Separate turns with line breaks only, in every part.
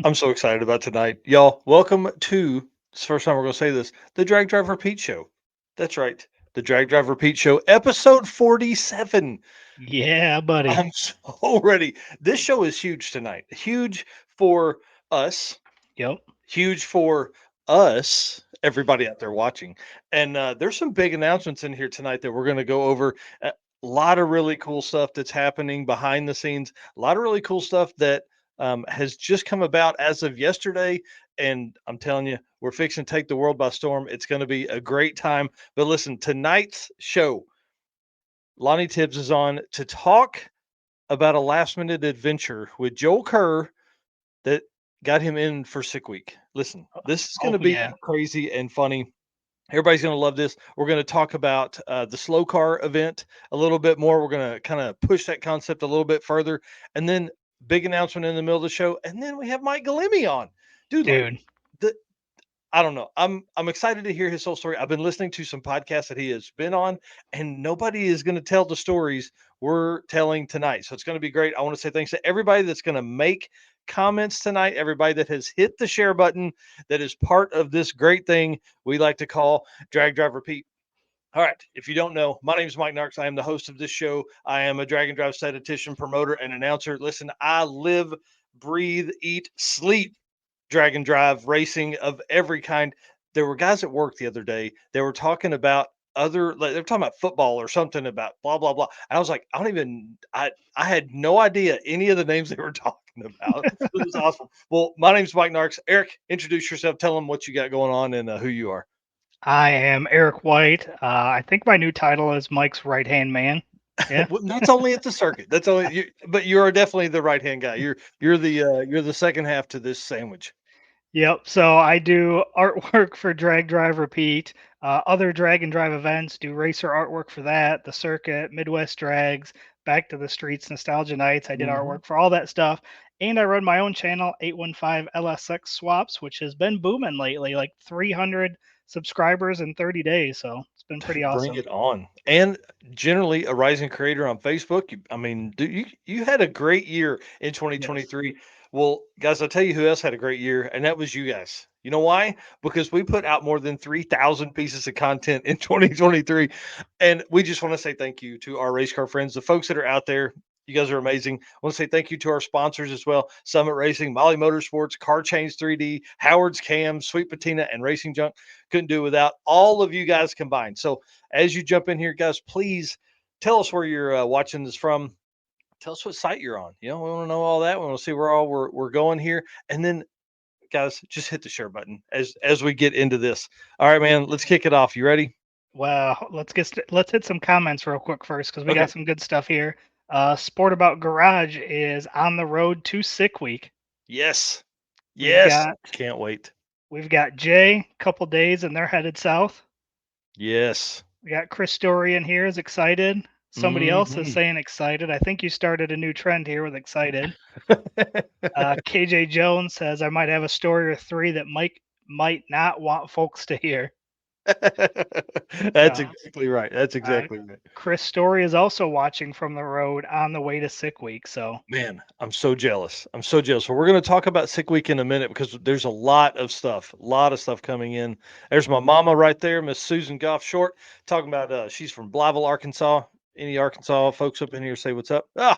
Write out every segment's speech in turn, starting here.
I'm so excited about tonight. Y'all, welcome to it's the first time we're going to say this the Drag Drive Repeat Show. That's right. The Drag Drive Repeat Show, episode 47.
Yeah, buddy.
I'm so ready. This show is huge tonight. Huge for us,
Yep.
huge for us, everybody out there watching. And there's some big announcements in here tonight that we're going to go over. A lot of really cool stuff that's happening behind the scenes. A lot of really cool stuff that has just come about as of yesterday. And I'm telling you, we're fixing to take the world by storm. It's going to be a great time. But listen, tonight's show, Lonnie Tibbs is on to talk about a last minute adventure with Joel Kerr that got him in for sick week. Listen, this is going
Oh
to be
yeah.
crazy and funny. Everybody's going to love this. We're going to talk about the slow car event a little bit more. We're going to kind of push that concept a little bit further. And then big announcement in the middle of the show. And then we have Mike Galimi on. Dude, like
Dude.
the I don't know. I'm excited to hear his whole story. I've been listening to some podcasts that he has been on, and nobody is going to tell the stories we're telling tonight. So it's going to be great. I want to say thanks to everybody that's going to make comments tonight, everybody that has hit the share button, that is part of this great thing we like to call Drag Drive Repeat. All right. If you don't know, my name is Mike Narks. I am the host of this show. I am a drag and drive statistician, promoter, and announcer. Listen, I live, breathe, eat, sleep drag and drive racing of every kind. There were guys at work the other day. They were talking about like they were talking about football or something about blah blah blah. And I was like, I don't even I had no idea any of the names they were talking about. It was awesome. Well, my name's Mike Narks. Eric, introduce yourself. Tell them what you got going on and who you are.
I am Eric White. I think my new title is Mike's right hand man. Yeah.
Well, that's only at the circuit. That's only you, but you are definitely the right hand guy. You're the second half to this sandwich.
Yep. So I do artwork for Drag Drive Repeat, other drag and drive events, do racer artwork for that, the circuit, Midwest Drags, Back to the Streets, Nostalgia Nights. I did
Mhm.
artwork for all that stuff. And I run my own channel, 815 LSX Swaps, which has been booming lately, like 300 subscribers in 30 days. So it's been pretty
Bring
awesome.
it on. And generally a rising creator on Facebook. I mean, you had a great year in
Yes.
2023. Well, guys, I'll tell you who else had a great year, and that was you guys. You know why? Because we put out more than 3,000 pieces of content in 2023. And we just want to say thank you to our race car friends, the folks that are out there. You guys are amazing. I want to say thank you to our sponsors as well: Summit Racing, Molly Motorsports, Car Chains 3D, Howard's Cam, Sweet Patina, and Racing Junk. Couldn't do without all of you guys combined. So as you jump in here, guys, please tell us where you're watching this from. Tell us what site you're on. You know, we want to know all that. We want to see where all we're going here. And then, guys, just hit the share button as we get into this. All right, man, let's kick it off. You ready?
Well, let's hit some comments real quick first because we got
Okay.
some good stuff here. Sport About Garage is on the road to Sick Week.
Yes.
We've
Yes.
got
Can't wait.
we've got Jay, couple days, and they're headed south.
Yes.
We got Chris Story in here is excited. Somebody else is
Hmm.
saying excited. I think you started a new trend here with excited. KJ Jones says I might have a story or three that Mike might not want folks to hear.
That's
Uh,
exactly right. That's
uh,
exactly right.
Chris Story is also watching from the road on the way to Sick Week. So
Man, I'm so jealous. I'm so jealous. Well, we're going to talk about sick week in a minute because there's a lot of stuff coming in. There's my mama right there, Miss Susan Goff Short, talking about she's from Blytheville, Arkansas. Any Arkansas folks up in here say what's up? Ah,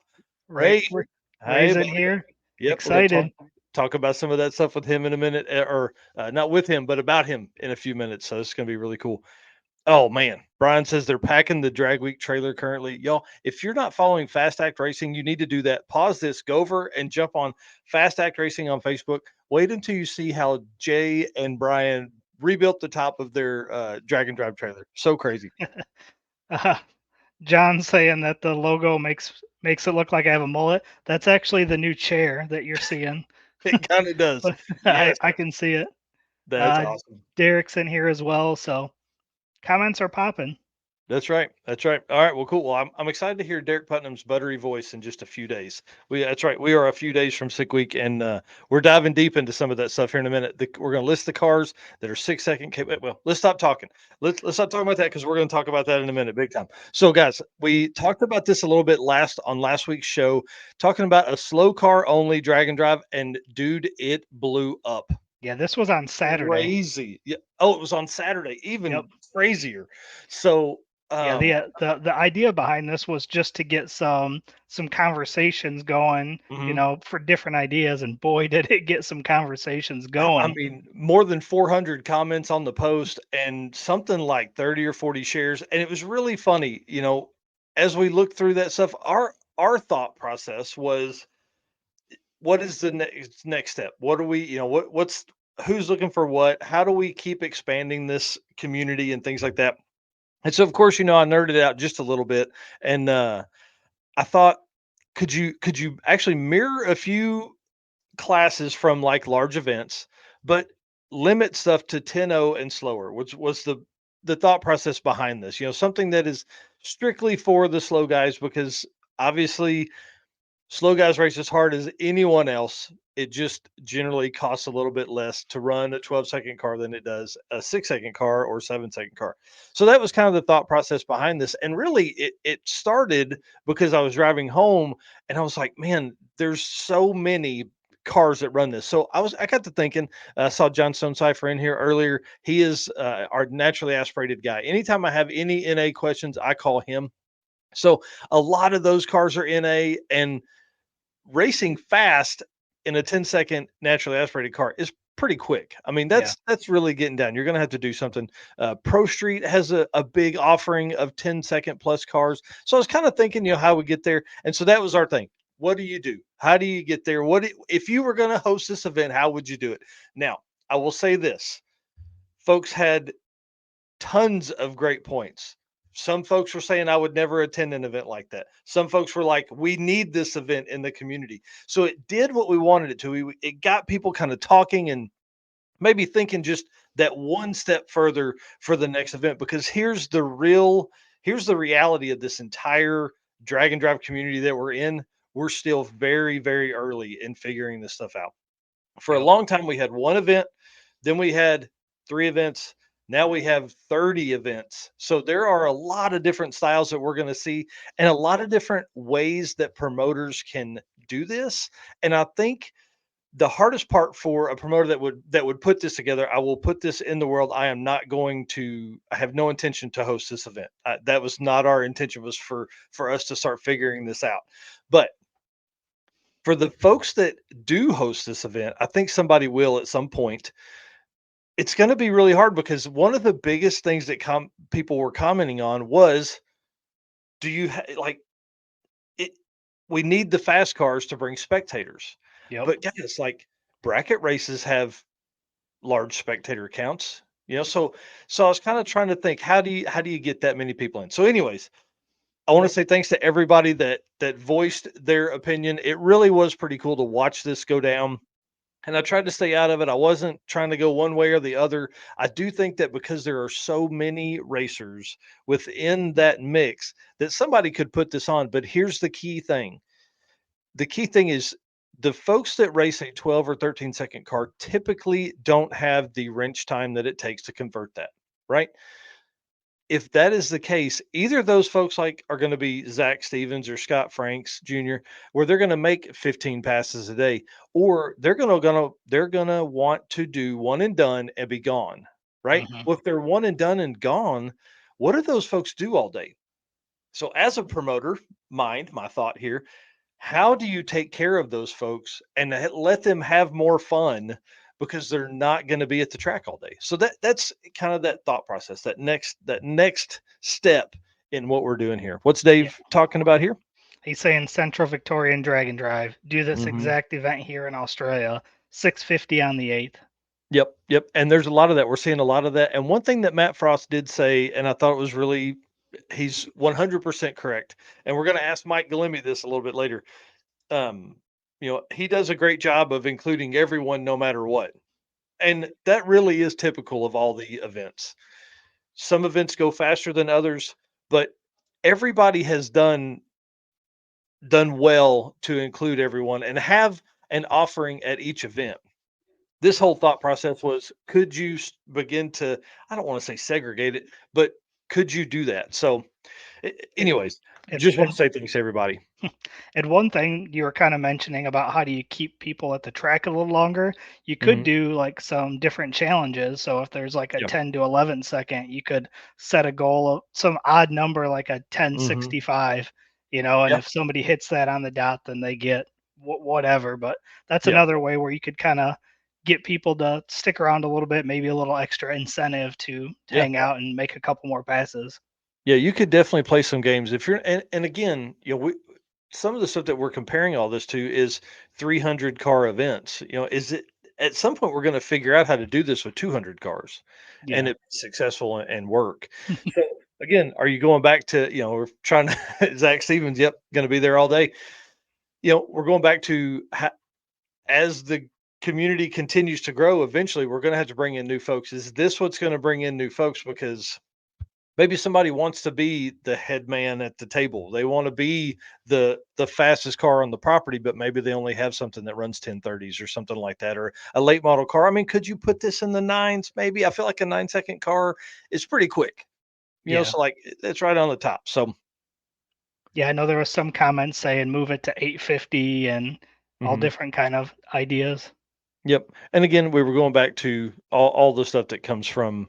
Ray,
Ray. Hey,
Ray's in
buddy.
here,
Yep, we're going to
excited.
talk about some of that stuff with him in a minute, or not with him, but about him in a few minutes. So this is going to be really cool. Oh man, Brian says they're packing the drag week trailer currently. Y'all, if you're not following Fast Act Racing, you need to do that. Pause this, go over and jump on Fast Act Racing on Facebook. Wait until you see how Jay and Brian rebuilt the top of their drag and drive trailer. So crazy.
Uh, John saying that the logo makes it look like I have a mullet. That's actually the new chair that you're seeing.
It kind of does.
But
Yes,
I can see it.
that's
Uh,
awesome.
Derek's in here as well, so comments are popping.
That's right. That's right. All right. Well, cool. Well, I'm excited to hear Derek Putnam's buttery voice in just a few days. That's right. We are a few days from Sick Week, and we're diving deep into some of that stuff here in a minute. We're going to list the cars that are 6 second. Well, let's stop talking. Let's stop talking about that because we're going to talk about that in a minute, big time. So, guys, we talked about this a little bit last week's show, talking about a slow car only drag and drive, and dude, it blew up.
Yeah, this was on Saturday.
Crazy. Yeah. Oh, it was on Saturday.
Yep.
Even crazier. So,
Yeah, the idea behind this was just to get some conversations going,
mhm.
for different ideas, and boy, did it get some conversations
I
going.
mean, more than 400 comments on the post and something like 30 or 40 shares, and it was really funny, as we looked through that stuff, our thought process was, what is the next step? What do we, what's who's looking for what? How do we keep expanding this community and things like that? And so, of course, I nerded out just a little bit, and I thought, could you actually mirror a few classes from like large events, but limit stuff to 10-0 and slower, which was the thought process behind this. Something that is strictly for the slow guys, because obviously slow guys race as hard as anyone else. It just generally costs a little bit less to run a 12-second car than it does a 6-second car or 7-second car. So that was kind of the thought process behind this. And really, it started because I was driving home and I was like, man, there's so many cars that run this. So I got to thinking, I saw John Stonecipher in here earlier. He is our naturally aspirated guy. Anytime I have any NA questions, I call him. So a lot of those cars are NA, and racing fast in a 10-second naturally aspirated car is pretty quick. I mean,
Yeah.
that's really getting down. You're going to have to do something. Pro Street has a big offering of 10-second plus cars. So I was kind of thinking, how we get there. And so that was our thing. What do you do? How do you get there? If you were going to host this event, how would you do it? Now, I will say this. Folks had tons of great points. Some folks were saying I would never attend an event like that. Some folks were like, we need this event in the community. So it did what we wanted it to. It got people kind of talking and maybe thinking just that one step further for the next event. Because here's the reality of this entire drag and drive community that we're in. We're still very, very early in figuring this stuff out. For a
Yep.
long time, we had one event, then we had 3 events. Now we have 30 events. So there are a lot of different styles that we're going to see, and a lot of different ways that promoters can do this. And I think the hardest part for a promoter that would put this together, I will put this in the world. I have no intention to host this event. That was not our intention, was for us to start figuring this out. But for the folks that do host this event, I think somebody will at some point. It's gonna be really hard because one of the biggest things that people were commenting on was, do you like it? We need the fast cars to bring spectators,
Yep.
but guys, like, bracket races have large spectator counts. So I was kind of trying to think, how do you get that many people in? So, anyways, I want to
Yep.
say thanks to everybody that voiced their opinion. It really was pretty cool to watch this go down. And I tried to stay out of it. I wasn't trying to go one way or the other. I do think that because there are so many racers within that mix, that somebody could put this on. But here's the key thing. The key thing is, the folks that race a 12 or 13-second car typically don't have the wrench time that it takes to convert that, right? If that is the case, either of those folks like are going to be Zach Stevens or Scott Franks Jr., where they're going to make 15 passes a day, or they're gonna want to do one and done and be gone, right?
Hmm.
Well, if they're one and done and gone, what do those folks do all day? So, as a promoter, my thought here, how do you take care of those folks and let them have more fun, because they're not going to be at the track all day? So that's kind of that thought process, that next step in what we're doing here. What's
Yeah.
Dave talking about here?
He's saying Central Victorian Drag and Drive. Do this
Hmm.
exact event here in Australia. 650 on the 8th.
Yep, yep. And there's a lot of that. We're seeing a lot of that. And one thing that Matt Frost did say, and I thought it was really, he's 100% correct. And we're going to ask Mike Galimi this a little bit later. Um, he does a great job of including everyone no matter what. And that really is typical of all the events. Some events go faster than others, but everybody has done well to include everyone and have an offering at each event. This whole thought process was, could you begin to, I don't want to say segregate it, but could you do that? So,
It,
anyways,
it,
just want
it
to say thanks to everybody.
And one thing you were kind of mentioning about how do you keep people at the track a little longer, you could
Hmm.
do like some different challenges. So if there's like a
Yeah.
10 to 11 second, you could set a goal of some odd number like a
Hmm.
1065, and
Yeah.
if somebody hits that on the dot, then they get whatever. But that's
Yeah.
another way where you could kind of get people to stick around a little bit, maybe a little extra incentive to
Yeah.
hang out and make a couple more passes.
Yeah. You could definitely play some games if you're, and again, some of the stuff that we're comparing all this to is 300 car events. Is it at some point we're going to figure out how to do this with 200 cars and
Yeah.
it be successful and work. So again, are you going back to, we're trying to, Zach Stevens, yep, going to be there all day. We're going back to as the community continues to grow, eventually we're going to have to bring in new folks. Is this what's going to bring in new folks? Because maybe somebody wants to be the head man at the table. They want to be the fastest car on the property, but maybe they only have something that runs 1030s or something like that, or a late model car. I mean, could you put this in the nines? Maybe I feel like a 9 second car is pretty quick.
Yeah.
So like it's right on the top. So
Yeah, I know there was some comments saying move it to 850 and all
mhm.
different kind of ideas.
Yep. And again, we were going back to all the stuff that comes from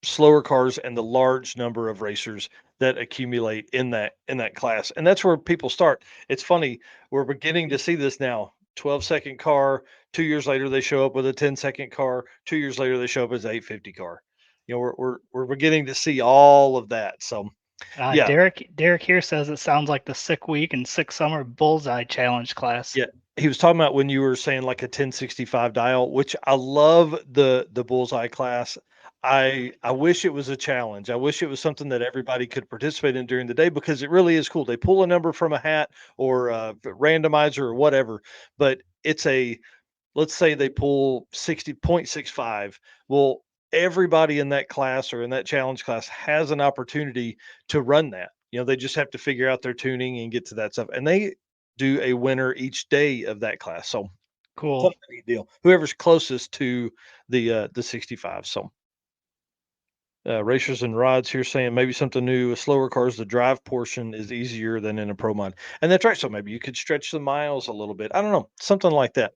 slower cars and the large number of racers that accumulate in that class. And that's where people start. It's funny, we're beginning to see this now. 12-second car, 2 years later they show up with a 10-second car, 2 years later they show up as an 850 car. We're beginning to see all of that. So yeah.
Derek here says it sounds like the sick week and sick summer bullseye challenge class.
Yeah, he was talking about when you were saying like a 1065 dial, which I love the Bullseye class. I wish it was a challenge. I wish it was something that everybody could participate in during the day because it really is cool. They pull a number from a hat or a randomizer or whatever, but it's a, let's say they pull 60.65. Well, everybody in that class or in that challenge class has an opportunity to run that. They just have to figure out their tuning and get to that stuff. And they do a winner each day of that class. So
Cool.
kind of a neat deal. Whoever's closest to the 65. So racers and rods here saying maybe something new with slower cars. The drive portion is easier than in a pro mod, and that's right. So maybe you could stretch the miles a little bit. I don't know, something like that.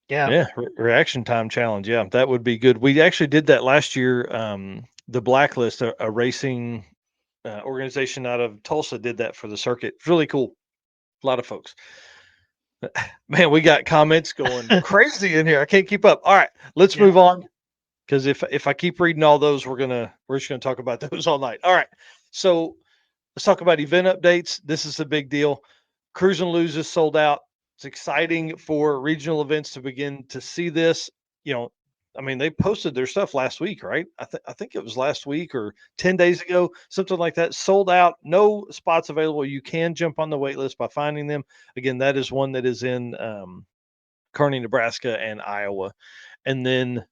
Yeah.
Yeah, reaction time challenge. Yeah, that would be good. We actually did that last year. The Blacklist, a racing organization out of Tulsa, did that for the circuit. It's really cool. A lot of folks. Man, we got comments going crazy in here. I can't keep up. All right, let's
Yeah.
move on because if I keep reading all those, we're just gonna talk about those all night. All right, so let's talk about event updates. This is a big deal. Cruise and Lose is sold out. It's exciting for regional events to begin to see this. You know, I mean, they posted their stuff last week, right? I think it was last week or 10 days ago, something like that. Sold out, no spots available. You can jump on the wait list by finding them. Again, that is one that is in Kearney, Nebraska, and Iowa. And then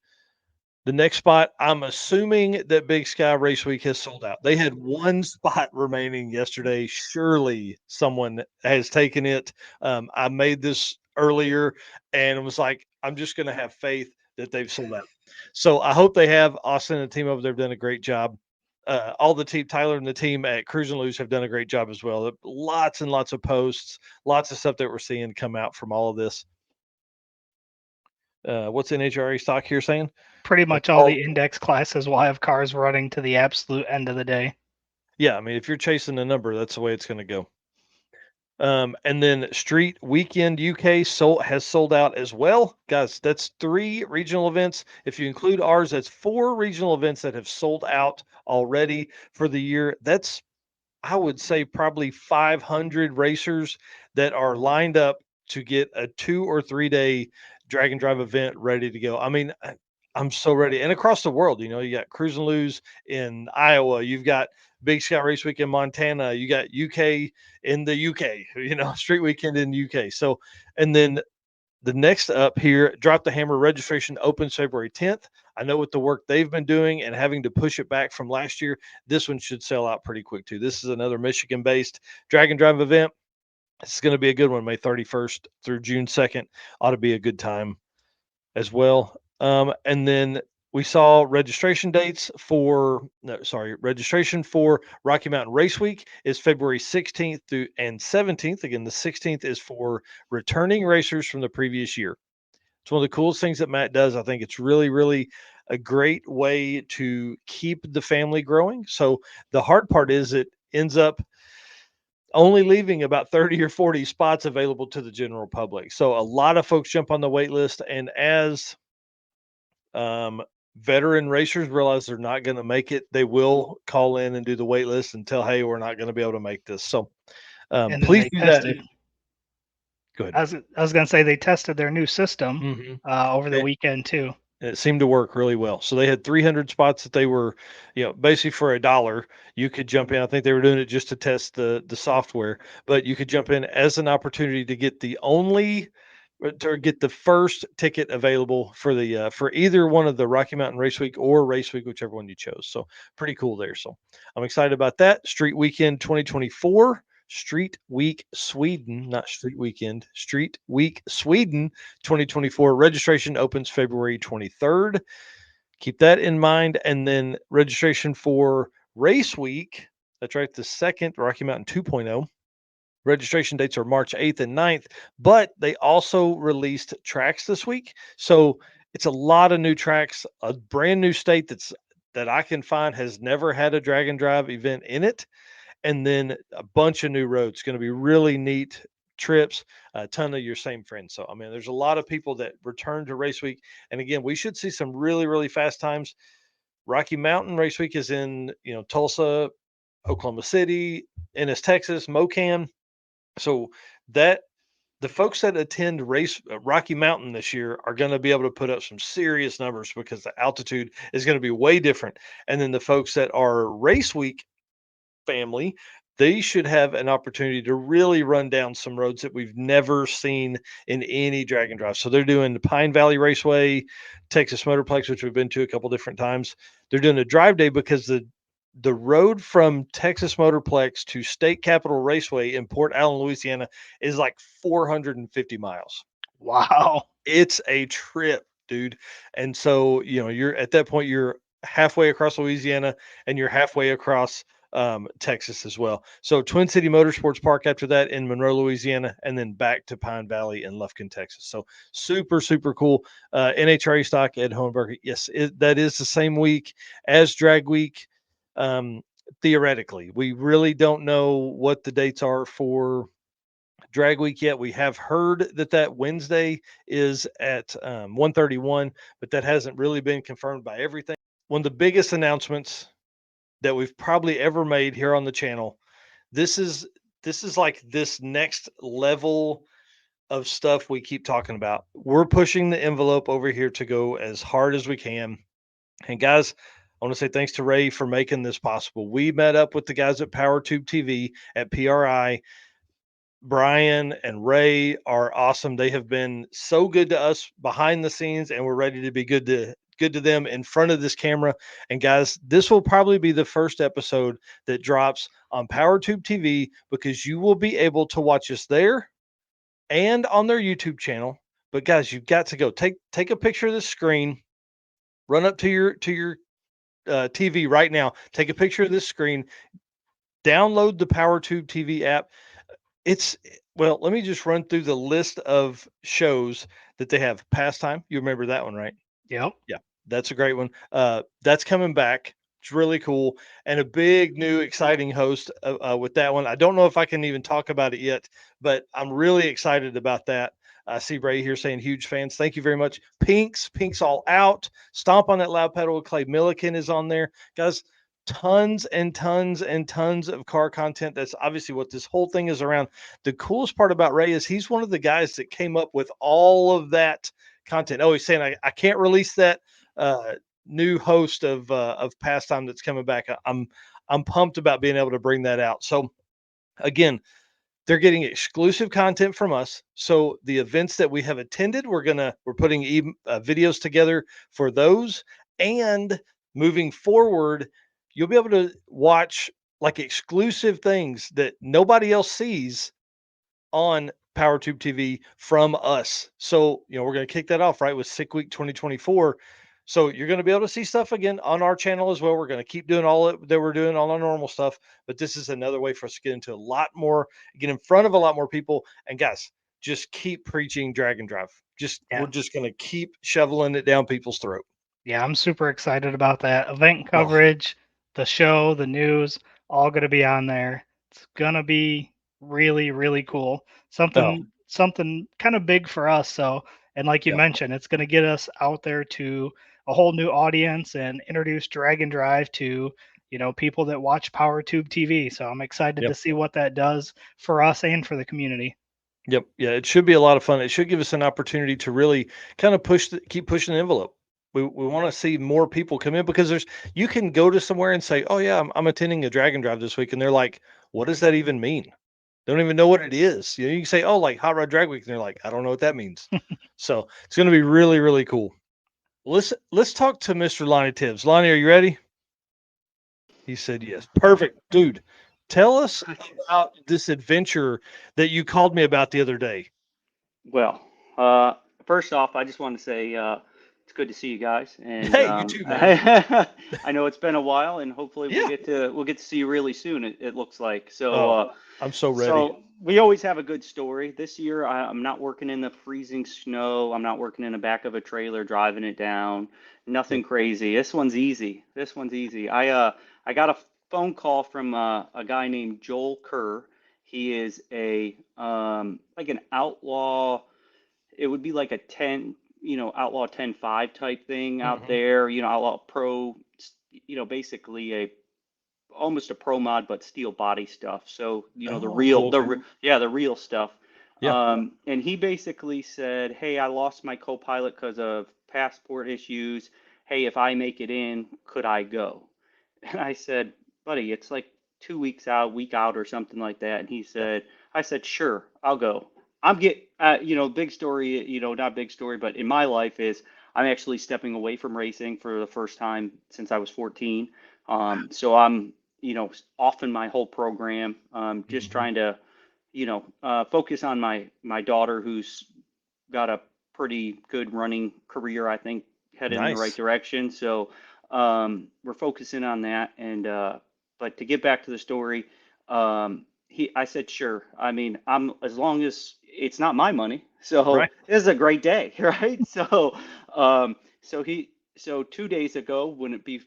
the next spot, I'm assuming that Big Sky Race Week has sold out. They had one spot remaining yesterday. Surely someone has taken it. I made this earlier and was like, I'm just going to have faith that they've sold out. So I hope they have. Austin and the team over there have done a great job. All the team, Tyler and the team at Cruise and Lose have done a great job as well. Lots and lots of posts, lots of stuff that we're seeing come out from all of this. What's NHRA stock here saying?
Pretty
It's
much all
all
the index classes will have cars running to the absolute end of the day.
Yeah, I mean, if you're chasing a number, that's the way it's going to go. And then Street Weekend UK has sold out as well, guys. That's 3 regional events. If you include ours, that's 4 regional events that have sold out already for the year. That's, I would say, probably 500 racers that are lined up to get a 2 or 3 day drag and drive event ready to go. I mean, I'm so ready. And across the world, you got Cruise and Lose in Iowa, you've got Big Sky Race Week in Montana, you got UK in the UK, Street Weekend in UK. So, and then the next up here, Drop the Hammer registration opens February 10th. I know with the work they've been doing and having to push it back from last year, this one should sell out pretty quick too. This is another Michigan based drag and drive event. It's going to be a good one, May 31st through June 2nd. Ought to be a good time as well. And then we saw registration dates for no, sorry, registration for Rocky Mountain Race Week is February 16th through and 17th. Again, the 16th is for returning racers from the previous year. It's one of the coolest things that Matt does. I think it's really, really a great way to keep the family growing. So the hard part is it ends up only leaving about 30 or 40 spots available to the general public. So a lot of folks jump on the wait list. And as um, veteran racers realize they're not going to make it, they will call in and do the wait list and tell, hey, we're not going to be able to make this. So
And then
please
they
do that.
tested.
Go ahead.
I was gonna say they tested their new system
Hmm.
over the weekend too.
And it seemed to work really well. So they had 300 spots that they were, basically for $1, you could jump in. I think they were doing it just to test the software, but you could jump in as an opportunity to get the only to get the first ticket available for the for either one of the Rocky Mountain Race Week or Race Week, whichever one you chose. So pretty cool there. So I'm excited about that. Street Weekend 2024. Street Week Sweden, not Street Weekend, Street Week Sweden 2024. Registration opens February 23rd. Keep that in mind. And then registration for Race Week, that's right, the second Rocky Mountain 2.0. Registration dates are March 8th and 9th, but they also released tracks this week. So it's a lot of new tracks, a brand new state that I can find has never had a drag and drive event in it, and then a bunch of new roads. Going to be really neat trips, a ton of your same friends. So, I mean, there's a lot of people that return to race week. And again, we should see some really, really fast times. Rocky Mountain Race Week is in, Tulsa, Oklahoma City, Ennis, Texas, Mocan. So that the folks that attend race Rocky Mountain this year are going to be able to put up some serious numbers because the altitude is going to be way different. And then the folks that are race week family, they should have an opportunity to really run down some roads that we've never seen in any drag and drive. So they're doing the Pine Valley Raceway, Texas Motorplex, which we've been to a couple different times. They're doing a drive day because the road from Texas Motorplex to State Capitol Raceway in Port Allen, Louisiana is like 450 miles.
Wow.
It's a trip, dude. And so, you're at that point, you're halfway across Louisiana and you're halfway across Texas as well. So, Twin City Motorsports Park after that in Monroe, Louisiana, and then back to Pine Valley in Lufkin, Texas. So, super, super cool. NHRA stock at Hohenberg. Yes, that is the same week as Drag Week. Um, Theoretically, we really don't know what the dates are for drag week yet. We have heard that Wednesday is at 131, but that hasn't really been confirmed by everything. One of the biggest announcements that we've probably ever made here on the channel. This is like this next level of stuff we keep talking about. We're pushing the envelope over here to go as hard as we can. And guys, I want to say thanks to Ray for making this possible. We met up with the guys at PowerTube TV at PRI. Brian and Ray are awesome. They have been so good to us behind the scenes, and we're ready to be good to them in front of this camera. And guys, this will probably be the first episode that drops on PowerTube TV because you will be able to watch us there and on their YouTube channel. But guys, you've got to go take a picture of the screen, run up to your TV right now, take a picture of this screen, download the PowerTube TV app. It's well, let me just run through the list of shows that they have. Pastime, you remember that one, right?
Yep.
Yeah, that's a great one. That's coming back. It's really cool and a big new exciting host with that one. I don't know if I can even talk about it yet, but I'm really excited about that. I see Ray here saying huge fans. Thank you very much. Pink's all out. Stomp on that loud pedal with Clay Milliken is on there, guys. Tons and tons and tons of car content. That's obviously what this whole thing is around. The coolest part about Ray is he's one of the guys that came up with all of that content. Oh, he's saying I can't release that new host of pastime that's coming back. I'm pumped about being able to bring that out. So again, They're getting exclusive content from us. So the events that we have attended, we're putting videos together for those, and moving forward, you'll be able to watch like exclusive things that nobody else sees on PowerTube TV from us. So, we're going to kick that off right with Sick Week 2024. So, you're going to be able to see stuff again on our channel as well. We're going to keep doing all that we're doing, all our normal stuff, but this is another way for us to get into a lot more, get in front of a lot more people. And guys, just keep preaching drag and drive. We're
Yeah.
just going to keep shoveling it down people's throat.
Yeah, I'm super excited about that. Event
Oh,
coverage, the show, the news, all going to be on there. It's going to be really, really cool.
oh,
Something kind of big for us. So, and like you
yeah,
mentioned, it's going to get us out there to a whole new audience and introduce Drag and Drive to, people that watch PowerTube TV. So I'm excited
yep.
to see what that does for us and for the community.
Yep. Yeah, it should be a lot of fun. It should give us an opportunity to really kind of keep pushing the envelope. We want to see more people come in because you can go to somewhere and say, "Oh yeah, I'm attending a Dragon Drive this week," and they're like, "What does that even mean?" They don't even know what it is. You can say, "Oh, like Hot Rod Drag Week," and they're like, "I don't know what that means." So it's going to be really really cool. Let's talk to Mr. Lonnie Tibbs. Lonnie, are you ready? He said yes. Perfect, dude. Tell us about this adventure that you called me about the other day.
Well, uh, first off, I just want to say it's good to see you guys, and
Hey, you too, man.
I know it's been a while, and hopefully
Yeah.
we'll get to see you really soon. It looks like so.
Oh, I'm so ready.
So we always have a good story. This year, I'm not working in the freezing snow. I'm not working in the back of a trailer driving it down.
Yep.
Nothing crazy. This one's easy. This one's easy. I got a phone call from a guy named Joel Kerr. He is a like an outlaw. It would be like a 10, outlaw 10-5 type thing out
Mhm.
there. Outlaw pro. Basically a almost a pro mod, but steel body stuff. So,
Oh, cool.
yeah, the real stuff.
Yeah.
And he basically said, "Hey, I lost my co-pilot because of passport issues. Hey, if I make it in, could I go?" And I said, "Buddy, it's like 2 weeks out, week out, or something like that." And
Yeah.
I said, "Sure, I'll go." Big story, not big story, but in my life is I'm actually stepping away from racing for the first time since I was 14. So I'm, off in my whole program, just
Mhm.
trying to, focus on my daughter who's got a pretty good running career, I think, headed in the right
Nice.
direction. So we're focusing on that. But to get back to the story, I said, sure. I mean, as long as it's not my money.
Right.
So this is a great day, right? Um, so he, so 2 days ago,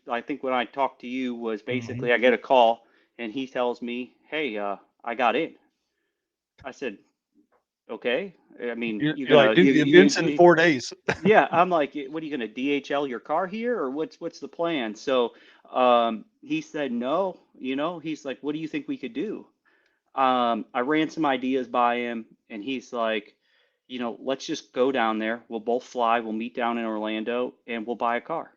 I think when I talked to you was
Mhm.
basically I get a call and he tells me, hey, I got in. I said, okay. I mean,
You're like, "Dude, the event's in 4 days."
yeah, I'm like, what are you going to DHL your car here or what's the plan? So he said no, he's like, what do you think we could do? I ran some ideas by him and he's like, let's just go down there. We'll both fly. We'll meet down in Orlando and we'll buy a car.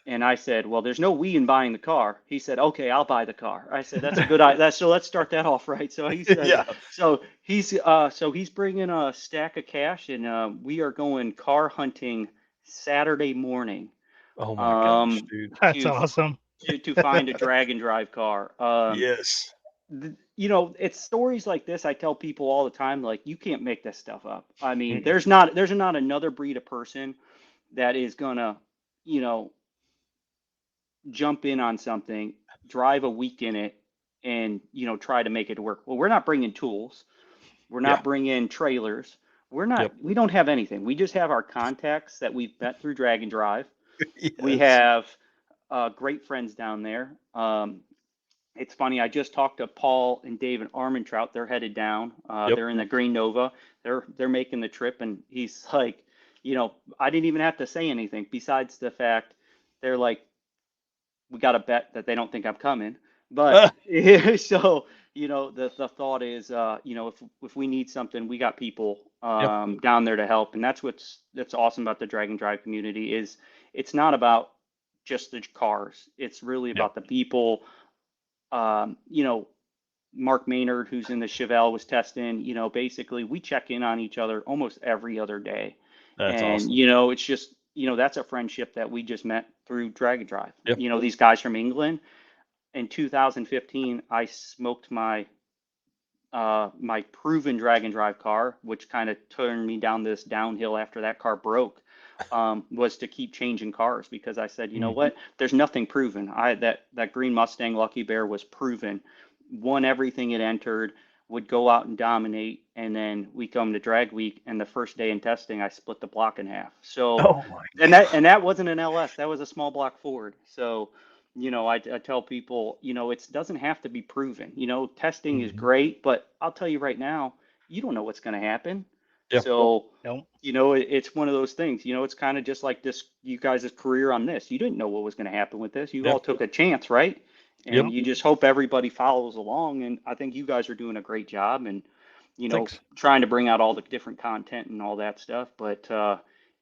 And I said, well, there's no we in buying the car. He said, okay, I'll buy the car. I said, that's a good idea. So let's start that off right. So he said,
Yeah.
so he's bringing a stack of cash and we are going car hunting Saturday morning
Oh my gosh,
um,
dude.
That's
to
awesome.
to find a drag and drive car.
Yes.
It's stories like this I tell people all the time. Like you can't make this stuff up. I mean,
Mm-mm.
there's not another breed of person that is gonna, you know, jump in on something, drive a week in it, and try to make it work. Well, we're not bringing tools. We're
Yeah.
not bringing trailers.
Yep.
We don't have anything. We just have our contacts that we've met through Drag and Drive. We
Yes.
have great friends down there. It's funny. I just talked to Paul and David Armentrout. They're headed down.
Yep.
They're in the Green Nova. They're making the trip, and he's like, I didn't even have to say anything besides the fact they're like, we got to bet that they don't think I'm coming. But so the thought is, if we need something, we got people
Yep.
down there to help, and that's awesome about the Drag and Drive community is it's not about just the cars. It's really
Yep.
about the people. Um, you know, Mark Maynard, who's in the Chevelle, was testing. Basically we check in on each other almost every other day.
That's
And,
awesome.
it's just, that's a friendship that we just met through Drag and Drive.
Yep.
These guys from England. In 2015, I smoked my proven drag and drive car, which kind of turned me down this downhill after that car broke, was to keep changing cars because I said, you know
Mm.
what? There's nothing proven. That green Mustang Lucky Bear was proven, won everything it entered, would go out and dominate, and then we come to drag week, and the first day in testing, I split the block in half. So,
Oh my
and
God.
that wasn't an LS, that was a small block Ford. So, I tell people, it doesn't have to be proven. Testing is
Mhm.
great, but I'll tell you right now, you don't know what's going to happen.
Yeah.
So,
No.
it's one of those things. It's kind of just like this, you guys' career on this. You didn't know what was going to happen with this. You
Yeah.
all took a chance, right?
Yep.
And you just hope everybody follows along. And I think you guys are doing a great job and,
Thanks.
trying to bring out all the different content and all that stuff. But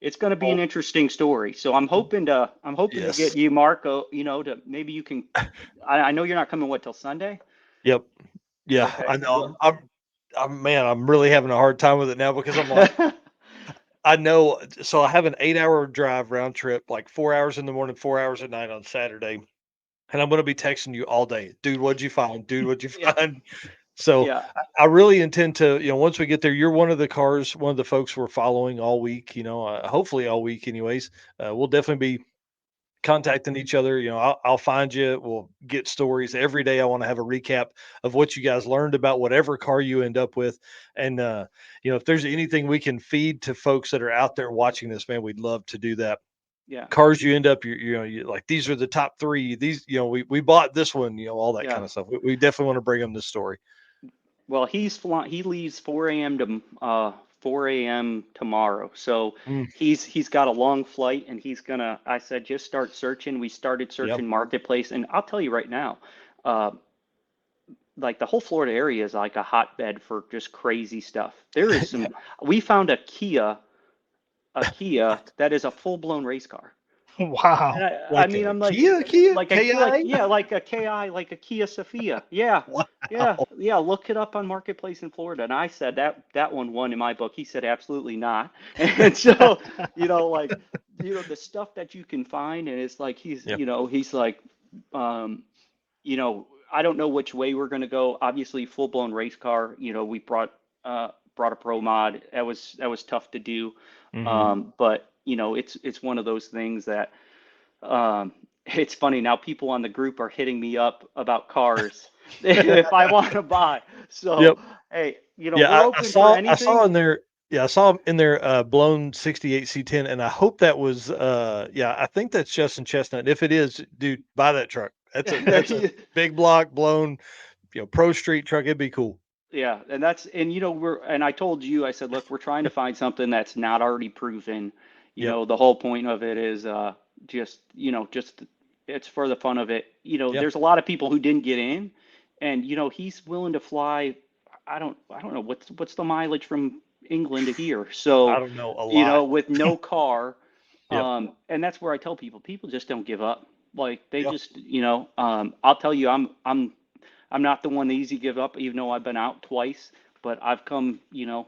it's going to be an
Oh,
interesting story. So I'm hoping to get
yes.
you, Marco, to maybe you can. I know you're not coming what till Sunday.
Yep. Yeah.
Okay.
I know. Man, I'm really having a hard time with it now because I'm like, I know. So I have an 8-hour drive round trip, like 4 hours in the morning, 4 hours at night on Saturday. And I'm going to be texting you all day. Dude, what'd you find? Dude, what'd you
Yeah.
find? So
Yeah.
I really intend to, once we get there, you're one of the cars, one of the folks we're following all week, hopefully all week anyways. We'll definitely be contacting each other. I'll find you. We'll get stories every day. I want to have a recap of what you guys learned about whatever car you end up with. And, if there's anything we can feed to folks that are out there watching this, man, we'd love to do that.
Yeah.
Cars you end up, you like, these are the top three. These, we bought this one, all that
Yeah.
kind of stuff. We definitely want to bring them this story.
Well, he leaves 4 a.m. to 4 a.m. tomorrow. So
Mm,
he's got a long flight and he's gonna, I said, just start searching. We started
yep.
searching marketplace, and I'll tell you right now, uh, like the whole Florida area is like a hotbed for just crazy stuff. There is
Yeah.
we found a Kia that is a full-blown race car. And
Wow.
I
Like
mean,
a
I'm
Kia,
like a like
KI.
yeah, like a KI, like a Kia Sophia. Yeah, yeah,
Wow.
yeah. Look it up on Marketplace in Florida. And I said that one won in my book. He said absolutely not. And so, like, the stuff that you can find, and it's like
Yeah.
he's like, um, I don't know which way we're gonna go. Obviously, full blown race car. We brought a pro mod. That was tough to do.
Hmm.
But it's one of those things that it's funny now. People on the group are hitting me up about cars if I want to buy. So
Yep.
hey,
Yeah.
we're
I
open for
saw. I saw
anything.
in there. Yeah, I saw in there blown 68 C10, and I hope that was. Yeah, I think that's Justin Chestnut. If it is, dude, buy that truck. That's a big block blown, pro street truck. It'd be cool.
Yeah, and I told you, I said, look, we're trying to find something that's not already proven.
Yep.
The whole point of it is just it's for the fun of it.
Yeah.
There's a lot of people who didn't get in, and he's willing to fly. I don't know what's the mileage from England to here.
I
So,
don't know a lot.
with no car,
Yep.
and that's where I tell people just don't give up. Like they
Yeah.
just, I'll tell you, I'm not the one to easy give up, even though I've been out twice, but I've
Yeah.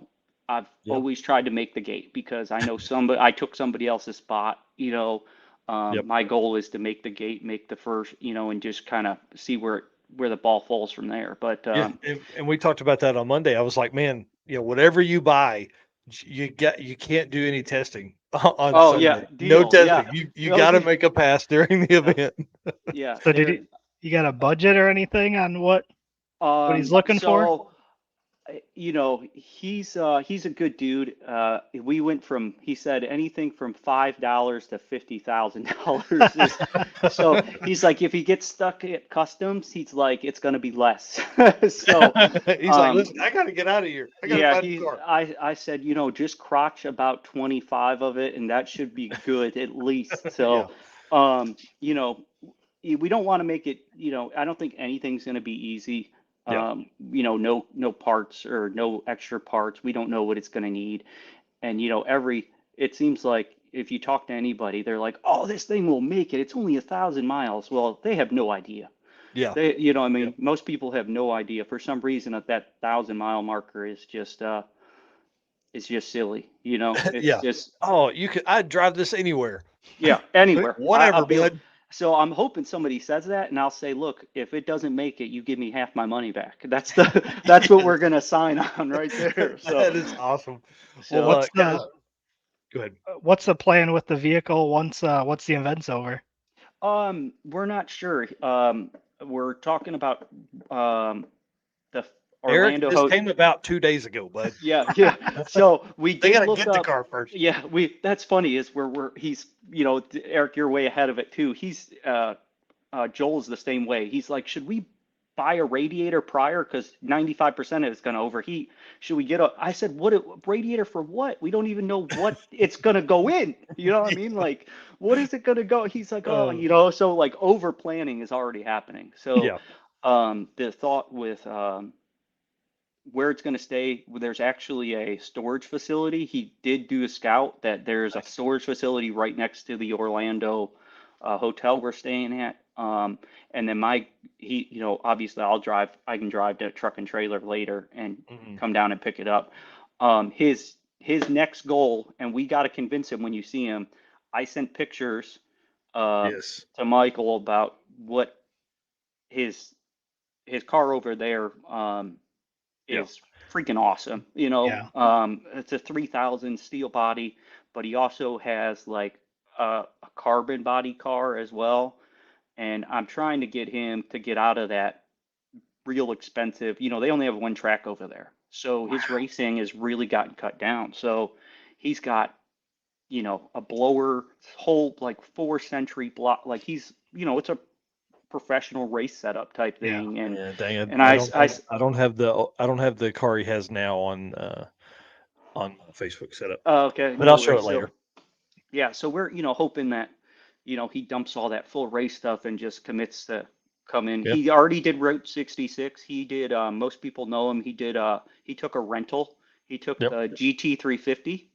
always tried to make the gate because I took somebody else's spot.
Yep.
My goal is to make the gate, make the first, and just kind of see where the ball falls from there. But
Yeah. And we talked about that on Monday. I was like, man, whatever you buy, you can't do any testing on
oh yeah,
Sunday. No
deal, yeah,
testing. You
oh
got to
yeah,
make a pass during the
yeah,
event.
yeah.
So did you got a budget or anything on what he's looking for?
So he's a good dude. We went from, he said, anything from $5 to $50,000 is, so he's like, if he gets stuck at customs, he's like, it's gonna be less. So
He's like,
um
listen, I got to get out of here. I got to
yeah,
find a car.
I said, just crotch about 25 of it and that should be good at least.
Yeah.
So you know we don't want to make it, I don't think anything's going to be easy.
Yeah.
No parts or no extra parts. We don't know what it's going to need. And, it seems like if you talk to anybody, they're like, oh, this thing will make it. It's only 1,000 miles. Well, they have no idea.
Yeah.
I
Yeah.
mean, most people have no idea. For some reason, that 1,000 mile marker is just it's just silly. It's
Yeah.
just
Oh, I'd drive this anywhere.
yeah, anywhere. I'll
Whatever,
be.
bud.
So I'm hoping somebody says that, and I'll say, look, if it doesn't make it, you give me half my money back. That's what
Yes.
we're gonna sign on right there. So
That is awesome. Well,
so
guys, go ahead.
What's the plan with the vehicle once the event's over?
we're not sure. We're talking about the
Eric,
Orlando
this
ho
came about 2 days ago, bud.
Yeah, yeah. So we
They
did
got to
look
get the
up.
car first.
Yeah, that's funny is we're he's Eric, you're way ahead of it too. He's Joel's the same way. He's like, should we buy a radiator prior because 95% of it's going to overheat? Should we get a? I said, what a radiator for what? We don't even know what it's going to go in. You know what I mean? Like, what is it going to go? He's like, oh,
Uh,
so like over planning is already happening. So
yeah.
the thought with where it's going to stay, there's actually a storage facility. He did do a scout that there's a
Nice.
storage facility right next to the Orlando hotel we're staying at. And then obviously I can drive the truck and trailer later and
Mhm.
come down and pick it up. His next goal, and we got to convince him when you see him. I sent pictures uh,
Yes.
to Michael about what his his car over there.
Yeah.
Is freaking awesome.
Yeah.
It's a 3,000 steel body, but he also has like a carbon body car as well. And I'm trying to get him to get out of that real expensive. They only have one track over there. So his
Wow.
racing has really gotten cut down. So he's got, a blower, whole like 4 century block. Like it's a professional race setup type
Yeah.
thing. And
Yeah, dang it.
and I, I,
I don't have the car he has now on Facebook setup,
okay,
but
no
I'll show it
worries. So
later.
yeah, so we're, hoping that, he dumps all that full race stuff and just commits to come in.
Yeah.
He already did Route 66. He did, most people know him. He took a rental. He took
Yep.
the GT 350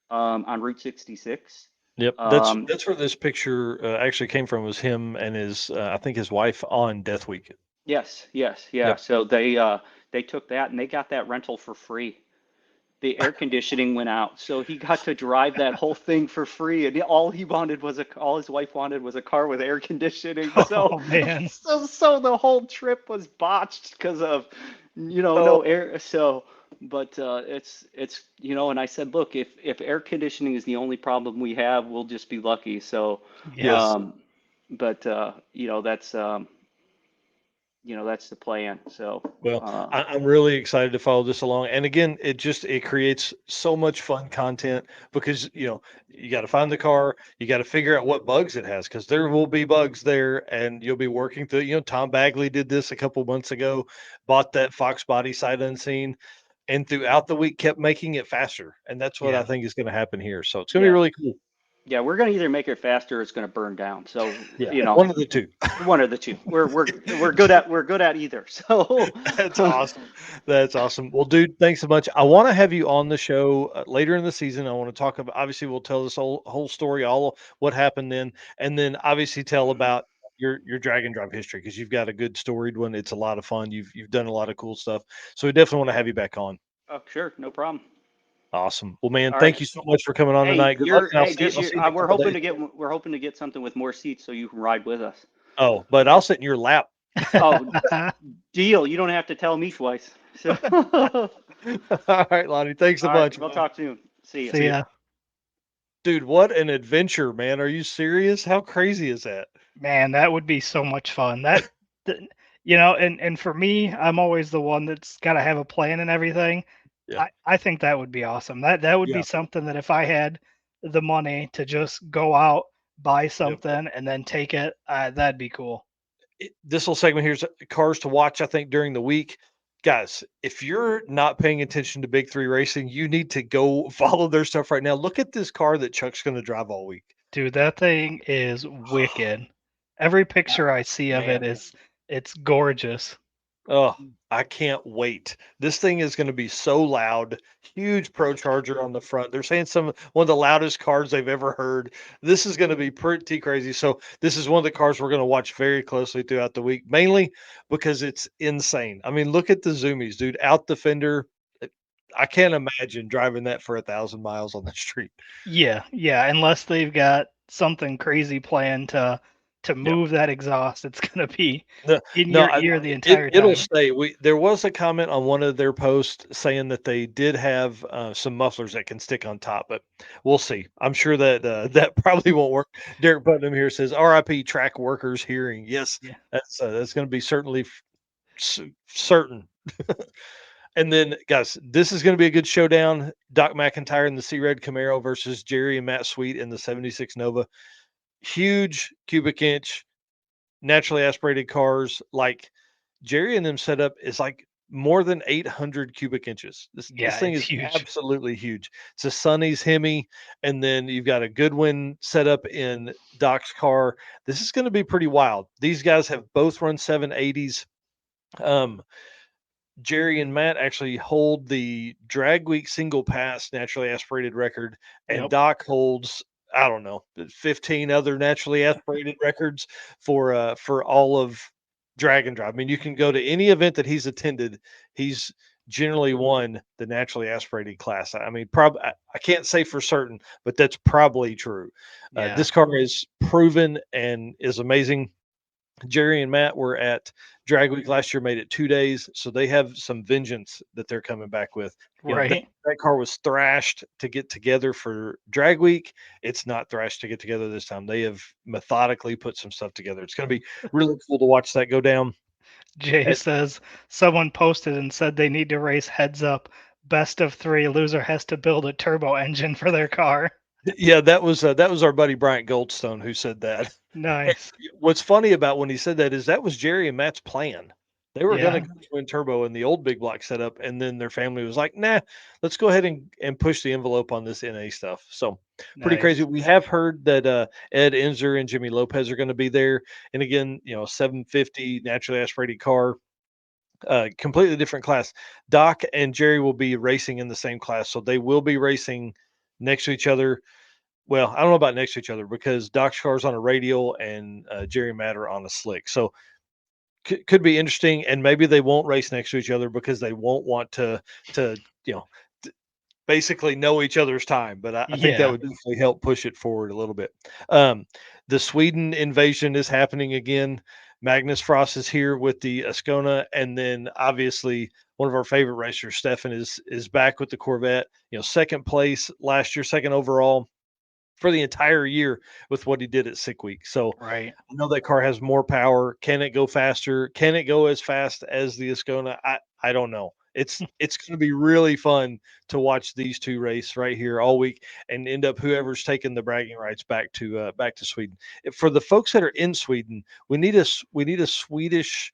on Route 66.
Yep.
Um,
That's where this picture actually came from, was him and his I think his wife on Death Week.
yes, yes, yeah.
Yep.
So they took that and they got that rental for free. The air conditioning went out, so he got to drive that whole thing for free. And all his wife wanted was a car with air conditioning. So,
Oh man.
so the whole trip was botched because of,
Oh,
no air. So, but and I said, look, if air conditioning is the only problem we have, we'll just be lucky. So,
Yeah.
yes.
um, but that's the plan. So,
Well, I'm really excited to follow this along. And again, it creates so much fun content because you got to find the car, you got to figure out what bugs it has because there will be bugs there, and you'll be working through. Tom Bagley did this a couple months ago, bought that Fox body sight unseen, and throughout the week kept making it faster. And that's what I
Yeah.
think is going to happen here. So it's going to be
yeah.
really cool.
Yeah, we're gonna either make it faster or it's gonna burn down. So,
Yeah, one of the two.
one of the two. We're good at either. So,
That's awesome. That's awesome. Well, dude, thanks so much. I want to have you on the show later in the season. I want to talk about, obviously, we'll tell this whole story, all of what happened then, and then obviously tell about your drag and drive history because you've got a good storied one. It's a lot of fun. You've done a lot of cool stuff. So we definitely want to have you back on.
oh, sure, no problem.
Awesome. Well, man,
All
thank
right.
you so much for coming on
Hey,
tonight. Good luck, and I'll see you.
just
I'll see you in a
we're
couple
hoping
days.
to get something with more seats so you can ride with us.
Oh, but I'll sit in your lap.
Oh, deal. You don't have to tell me twice. So, all
All right, Lonnie. Thanks so
right,
much.
we'll talk soon. See you.
See ya.
Dude, what an adventure, man. Are you serious? How crazy is that?
Man, that would be so much fun. Th- and for me, I'm always the one that's got to have a plan and everything.
Yeah.
I think that would be awesome. That would be
Yeah.
something that if I had the money to just go out, buy
Yep.
something, and then take it, that'd be cool.
This little segment here's cars to watch, I think, during the week. Guys, if you're not paying attention to Big Three Racing, you need to go follow their stuff right now. Look at this car that Chuck's going to drive all week.
Dude, that thing is wicked. Every picture I see of it
Man.
it's gorgeous.
Oh, I can't wait. This thing is going to be so loud. Huge Pro Charger on the front. They're saying one of the loudest cars they've ever heard. This is going to be pretty crazy. So this is one of the cars we're going to watch very closely throughout the week, mainly because it's insane. I mean, look at the zoomies, dude. Out the fender. I can't imagine driving that for 1,000 miles on the street.
Yeah, yeah, unless they've got something crazy planned to
Yeah.
move that exhaust, it's gonna be
No,
in
no,
your ear the
it
entire
it'll
time.
stay. There was a comment on one of their posts saying that they did have some mufflers that can stick on top, but we'll see. I'm sure that that probably won't work. Derek Putnam here says, "R.I.P. track workers hearing." Yes,
Yeah,
that's going to be certainly certain. And then, guys, this is going to be a good showdown. Doc McIntyre in the Sea Red Camaro versus Jerry and Matt Sweet in the '76 Nova. Huge cubic inch naturally aspirated cars. Like Jerry and them setup is like more than 800 cubic inches. This
yeah,
thing
it's
is
huge.
absolutely huge. It's a Sonny's Hemi, and then you've got a Goodwin setup in Doc's car. This is going to be pretty wild. These guys have both run 780s. Um, Jerry and Matt actually hold the drag week single pass naturally aspirated record, and
Yep.
Doc holds, I don't know, 15 other naturally aspirated records for all of drag and drive. I mean, you can go to any event that he's attended, he's generally won the naturally aspirated class. I mean, probably I can't say for certain, but that's probably true.
Yeah.
This car is proven and is amazing. Jerry and Matt were at Drag Week last year, made it 2 days, so they have some vengeance that they're coming back with. You know,
Right.
that car was thrashed to get together for Drag Week. It's not thrashed to get together this time. They have methodically put some stuff together. It's going to be really cool to watch that go down.
Jay
And
says someone posted and said they need to race heads up. Best of three. Loser has to build a turbo engine for their car.
yeah, that was our buddy Bryant Goldstone who said that. And
Nice.
what's funny about when he said that is that was Jerry and Matt's plan. They were going to
Yeah.
go twin turbo in the old big block setup, and then their family was like, "Nah, let's go ahead and push the envelope on this NA stuff." So pretty crazy.
Nice.
We have heard that Ed Enzer and Jimmy Lopez are going to be there, and again, 750 naturally aspirated car, completely different class. Doc and Jerry will be racing in the same class, so they will be racing next to each other. Well, I don't know about next to each other because Doc's car's on a radial and Jerry and Matt are on a slick. So could be interesting, and maybe they won't race next to each other because they won't want to you know basically know each other's time. But I think that
Yeah.
would definitely help push it forward a little bit. Um, the Sweden invasion is happening again. Magnus Frost is here with the Ascona, and then obviously one of our favorite racers, Stefan, is back with the Corvette. Second place last year, second overall for the entire year with what he did at Sick Week. So
Right.
I know that car has more power. Can it go faster? Can it go as fast as the Ascona? I don't know. It's going to be really fun to watch these two race right here all week and end up whoever's taking the bragging rights back to Sweden. For the folks that are in Sweden, we need a Swedish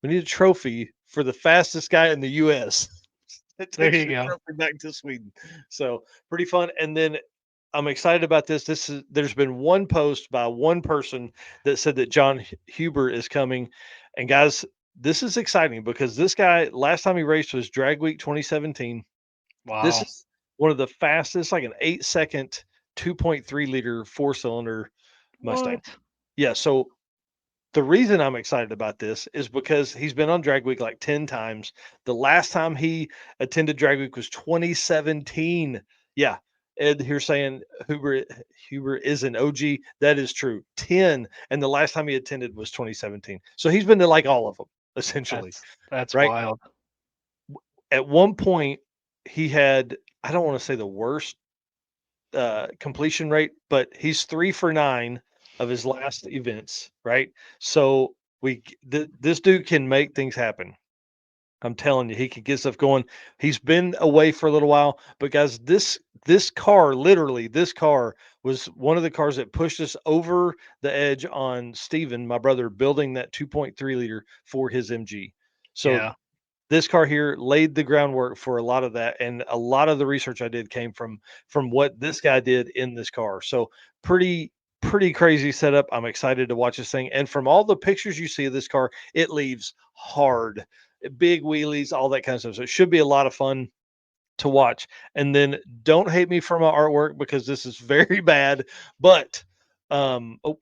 we need a trophy for the fastest guy in the U.S. It
There
takes
you
your
go.
trophy back to Sweden. So pretty fun. And then I'm excited about this. There's been one post by one person that said that John Huber is coming. And guys, this is exciting because this guy last time he raced was Drag Week 2017. This
Wow.
is one of the fastest, like an 8-second 2.3 liter 4-cylinder Mustang.
What?
Yeah, so the reason I'm excited about this is because he's been on Drag Week like 10 times. The last time he attended Drag Week was 2017. Yeah. Ed here saying Huber is an OG. That is true. 10. And the last time he attended was 2017. So he's been to like all of them, essentially.
That's
Right.
wild.
At one point, he had, I don't want to say the worst completion rate, but he's 3 for 9 of his last events, right? So this dude can make things happen. I'm telling you, he can get stuff going. He's been away for a little while, but guys, this car, literally, this car was one of the cars that pushed us over the edge on Steven, my brother, building that 2.3 liter for his MG. So
Yeah.
this car here laid the groundwork for a lot of that, and a lot of the research I did came from what this guy did in this car. So pretty pretty crazy setup. I'm excited to watch this thing. And from all the pictures you see of this car, it leaves hard, big wheelies, all that kind of stuff. So it should be a lot of fun to watch. And then don't hate me for my artwork because this is very bad. But oh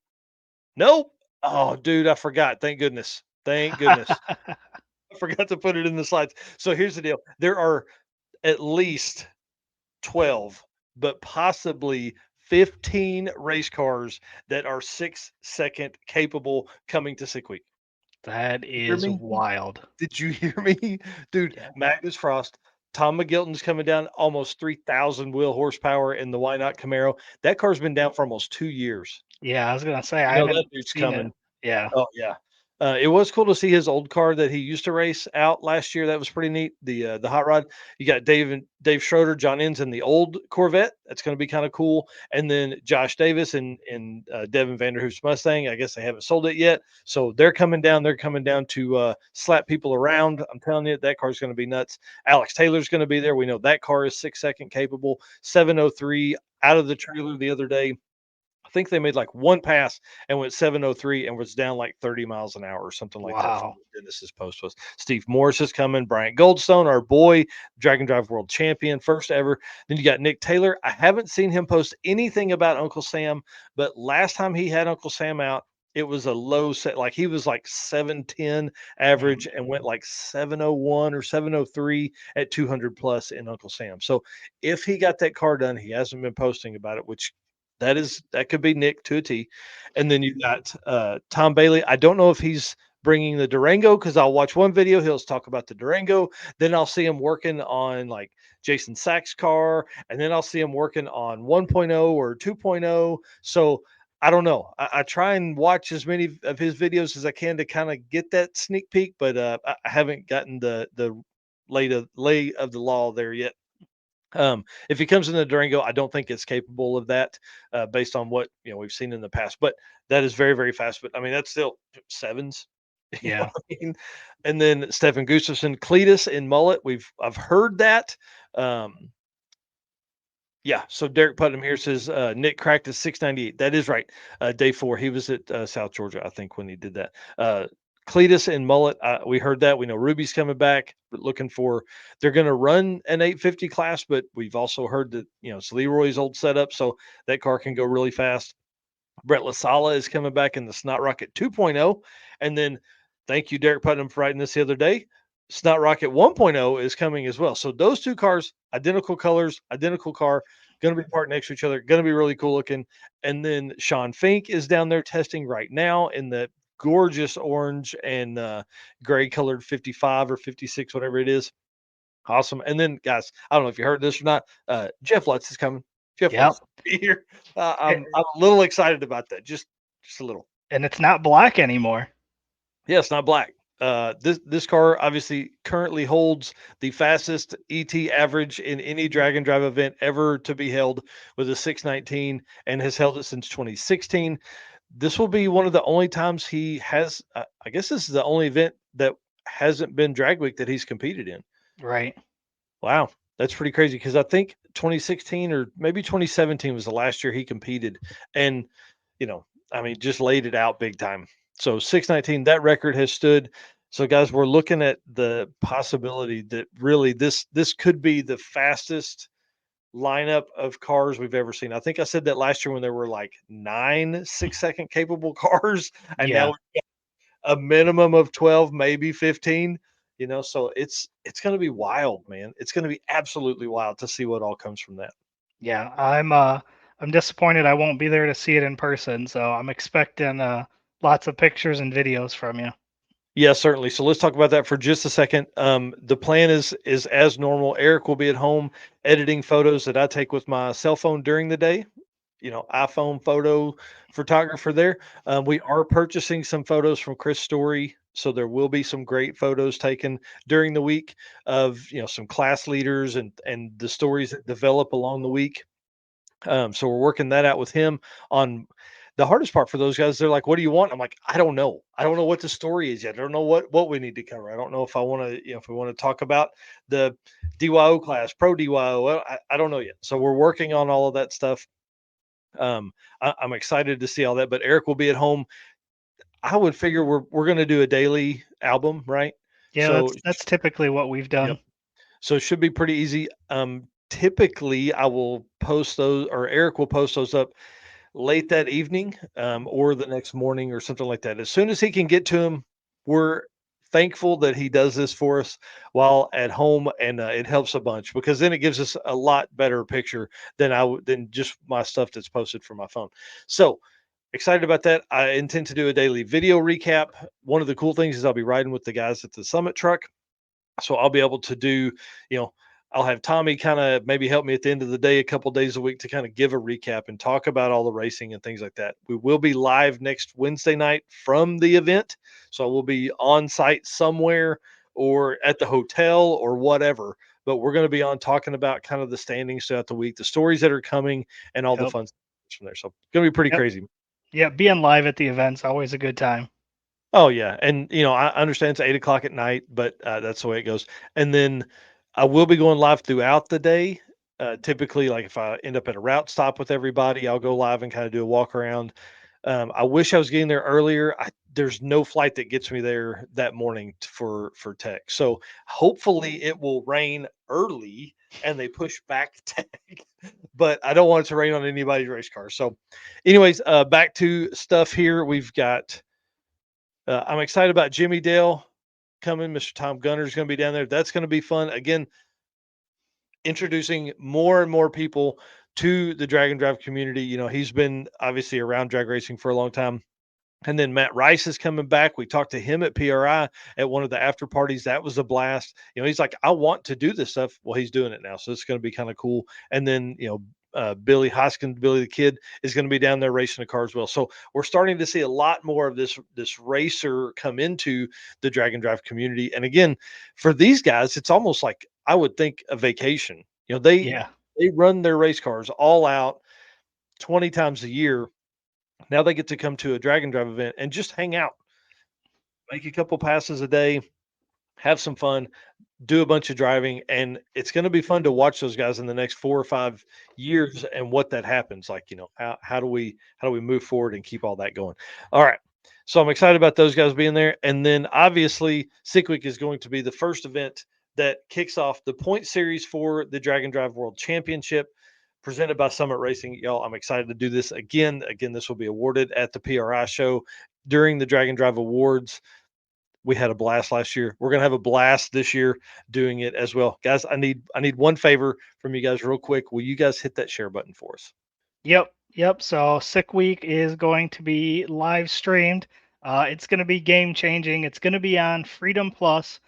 nope. Oh dude, I forgot. Thank goodness. Thank goodness. I forgot to put it in the slides. So here's the deal. There are at least 12, but possibly 15 race cars that are 6-second capable coming to Sick Week.
That
You hear
is
me?
wild.
Did you hear me? Dude,
Yeah.
Magnus Frost, Tom McGilton's coming down almost 3,000 wheel horsepower in the Why Not Camaro. That car's been down for almost 2 years.
Yeah, I was gonna say
You
I
know that
haven't
dude's
seen it.
coming.
Yeah.
Oh, yeah. It was cool to see his old car that he used to race out last year. That was pretty neat. The hot rod. You got Dave Schroeder, John Innes in the old Corvette. That's going to be kind of cool. And then Josh Davis and Devin Vanderhoof's Mustang. I guess they haven't sold it yet, so they're coming down. They're coming down to slap people around. I'm telling you, that car's going to be nuts. Alex Taylor's going to be there. We know that car is 6-second capable. 703 out of the trailer the other day. I think they made like one pass and went 703 and was down like 30 miles an hour or something like that from
Wow.
what Dennis's post was. Steve Morris is coming. Bryant Goldstone, our boy, Dragon Drive World Champion, first ever. Then you got Nick Taylor. I haven't seen him post anything about Uncle Sam, but last time he had Uncle Sam out, it was a low set. Like he was like 710
Mhm.
average and went like 701 or 703 at 200 plus in Uncle Sam. So if he got that car done, he hasn't been posting about it, which that could be Nick to a T. And then you got Tom Bailey. I don't know if he's bringing the Durango because I'll watch one video. He'll talk about the Durango. Then I'll see him working on like Jason Sachs' car. And then I'll see him working on 1.0 or 2.0. So I don't know. I try and watch as many of his videos as I can to kind of get that sneak peek, but I haven't gotten the lay of the law there yet. If he comes in the Durango, I don't think it's capable of that, based on what we've seen in the past. But that is very, very fast. But I mean, that's still sevens. You know
Yeah.
what I mean? And then Stefan Gustafson, Cletus in mullet. I've heard that. Um, yeah. So Derek Putnam here says Nick cracked his 698. That is right. Day 4. He was at South Georgia, I think, when he did that. Cletus and Mullet. We heard that. We know Ruby's coming back. But looking for. They're going to run an 850 class, but we've also heard that it's Leroy's old setup, so that car can go really fast. Brett LaSala is coming back in the Snot Rocket 2.0. And then thank you, Derek Putnam, for writing this the other day. Snot Rocket 1.0 is coming as well. So those two cars, identical colors, identical car, going to be parked next to each other, going to be really cool looking. And then Sean Fink is down there testing right now in the gorgeous orange and gray colored 55 or 56, whatever it is. Awesome. And then, guys, I don't know if you heard this or not. Jeff Lutz is coming. Jeff
Yep.
Lutz will be here.
A-
I'm a little excited about that. Just a little.
And it's not black anymore.
Yeah, it's not black. This car obviously currently holds the fastest ET average in any drag and drive event ever to be held with a 619 and has held it since 2016. This will be one of the only times he has. I guess this is the only event that hasn't been drag week that he's competed in.
Right.
Wow, that's pretty crazy because I think 2016 or maybe 2017 was the last year he competed, and I mean, just laid it out big time. So 619, that record has stood. So guys, we're looking at the possibility that really this could be the fastest lineup of cars we've ever seen. I think I said that last year when there were like 9 6-second capable cars, and
Yeah.
now a minimum of 12, maybe 15. So it's going to be wild, man. It's going to be absolutely wild to see what all comes from that.
Yeah. I'm disappointed I won't be there to see it in person, so I'm expecting lots of pictures and videos from you.
Yeah, certainly. So let's talk about that for just a second. The plan is as normal. Eric will be at home editing photos that I take with my cell phone during the day. iPhone photo photographer there. We are purchasing some photos from Chris Story, so there will be some great photos taken during the week of some class leaders and the stories that develop along the week. So we're working that out with him on the hardest part for those guys. They're like, "What do you want?" I'm like, "I don't know. I don't know what the story is yet. I don't know what we need to cover. I don't know if I want to, if we want to talk about the DYO class, pro DYO. Well, I don't know yet. So we're working on all of that stuff. I'm excited to see all that. But Eric will be at home. I would figure we're going to do a daily album, right?
Yeah,
So
that's typically what we've
yep.
done.
So it should be pretty easy. Typically, I will post those, or Eric will post those up late that evening, or the next morning or something like that. As soon as he can get to him, we're thankful that he does this for us while at home, and it helps a bunch because then it gives us a lot better picture than just my stuff that's posted from my phone. So excited about that. I intend to do a daily video recap. One of the cool things is I'll be riding with the guys at the Summit truck, so I'll be able to do, you know, I'll have Tommy kind of maybe help me at the end of the day, a couple days a week to kind of give a recap and talk about all the racing and things like that. We will be live next Wednesday night from the event. So we'll be on site somewhere or at the hotel or whatever. But we're going to be on talking about kind of the standings throughout the week, the stories that are coming, and all the
Yep.
fun stuff from there. So it's going to be pretty
Yep.
crazy.
Yeah, being live at the event's always a good time.
Oh yeah, and I understand it's 8 o'clock at night, but that's the way it goes. And then I will be going live throughout the day. Typically, like if I end up at a route stop with everybody, I'll go live and kind of do a walk around. I wish I was getting there earlier. There's no flight that gets me there that morning for tech. So hopefully it will rain early and they push back tech. But I don't want it to rain on anybody's race car. So, anyways, back to stuff here. We've got. I'm excited about Jimmy Dale coming. Mr. Tom Gunner is going to be down there. That's going to be fun. Again, introducing more and more people to the drag and drive community. He's been obviously around drag racing for a long time. And then Matt Rice is coming back. We talked to him at PRI at one of the after parties. That was a blast. He's like, I want to do this stuff. Well, he's doing it now. So it's going to be kind of cool. And then, Billy Hoskins, Billy the Kid, is going to be down there racing the car as well. So we're starting to see a lot more of this racer come into the drag and drive community. And again, for these guys, it's almost like I would think a vacation.
Yeah.
They run their race cars all out 20 times a year. Now they get to come to a drag and drive event and just hang out, make a couple passes a day, have some fun, do a bunch of driving, and it's going to be fun to watch those guys in the next 4 or 5 years and what that happens. Like, how do we move forward and keep all that going? All right. So I'm excited about those guys being there. And then obviously Sick Week is going to be the first event that kicks off the point series for the Drag and Drive World Championship presented by Summit Racing. Y'all, I'm excited to do this again. Again, this will be awarded at the PRI show during the Drag and Drive Awards. We had a blast last year. We're gonna have a blast this year doing it as well, guys. I need one favor from you guys, real quick. Will you guys hit that share button for us?
Yep. Yep. So Sick Week is going to be live streamed. It's going to be game changing. It's going to be on Freedom Plus,